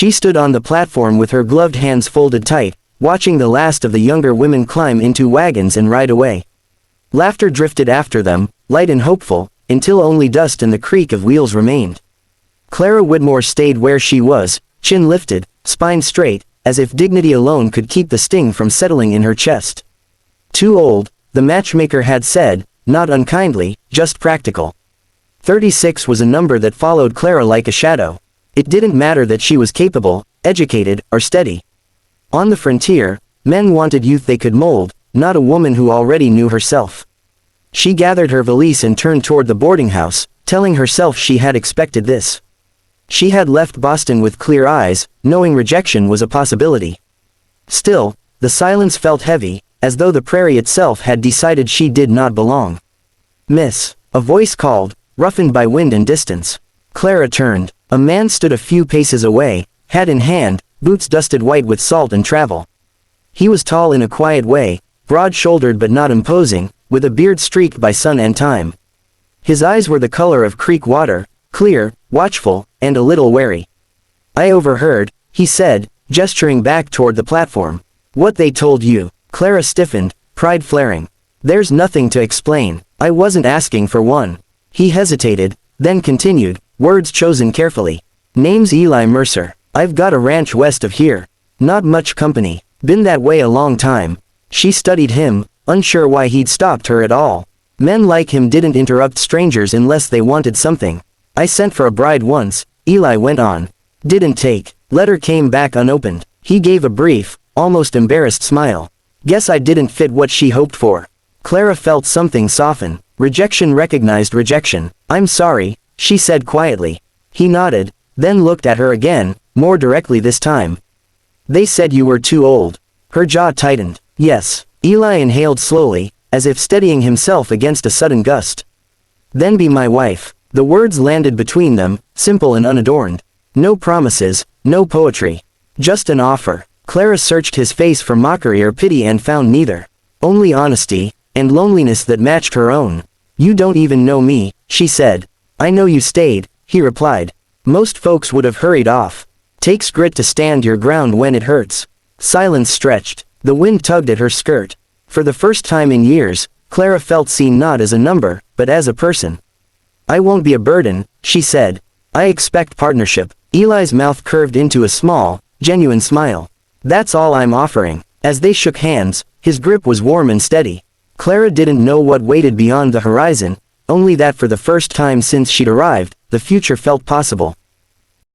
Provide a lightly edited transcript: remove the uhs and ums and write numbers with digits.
She stood on the platform with her gloved hands folded tight, watching the last of the younger women climb into wagons and ride away. Laughter drifted after them, light and hopeful, until only dust and the creak of wheels remained. Clara Whitmore stayed where she was, chin lifted, spine straight, as if dignity alone could keep the sting from settling in her chest. Too old, the matchmaker had said, not unkindly, just practical. 36 was a number that followed Clara like a shadow. It didn't matter that she was capable, educated, or steady. On the frontier, men wanted youth they could mold, not a woman who already knew herself. She gathered her valise and turned toward the boarding house, telling herself she had expected this. She had left Boston with clear eyes, knowing rejection was a possibility. Still, the silence felt heavy, as though the prairie itself had decided she did not belong. "Miss," a voice called, roughened by wind and distance. Clara turned. A man stood a few paces away, hat in hand, boots dusted white with salt and travel. He was tall in a quiet way, broad-shouldered but not imposing, with a beard streaked by sun and time. His eyes were the color of creek water, clear, watchful, and a little wary. "I overheard," he said, gesturing back toward the platform. "What they told you." Clara stiffened, pride flaring. "There's nothing to explain. I wasn't asking for one." He hesitated, then continued, words chosen carefully. "Name's Eli Mercer. I've got a ranch west of here. Not much company. Been that way a long time." She studied him, unsure why he'd stopped her at all. Men like him didn't interrupt strangers unless they wanted something. "I sent for a bride once," Eli went on. "Didn't take. Letter came back unopened." He gave a brief, almost embarrassed smile. "Guess I didn't fit what she hoped for." Clara felt something soften. Rejection recognized rejection. "I'm sorry," she said quietly. He nodded, then looked at her again, more directly this time. "They said you were too old." Her jaw tightened. "Yes." Eli inhaled slowly, as if steadying himself against a sudden gust. "Then be my wife." The words landed between them, simple and unadorned. No promises, no poetry. Just an offer. Clara searched his face for mockery or pity and found neither. Only honesty, and loneliness that matched her own. "You don't even know me," she said. "I know you stayed," he replied. "Most folks would have hurried off. Takes grit to stand your ground when it hurts." Silence stretched. The wind tugged at her skirt. For the first time in years, Clara felt seen not as a number, but as a person. "I won't be a burden," she said. "I expect partnership." Eli's mouth curved into a small, genuine smile. "That's all I'm offering." As they shook hands, his grip was warm and steady. Clara didn't know what waited beyond the horizon, only that for the first time since she'd arrived, the future felt possible.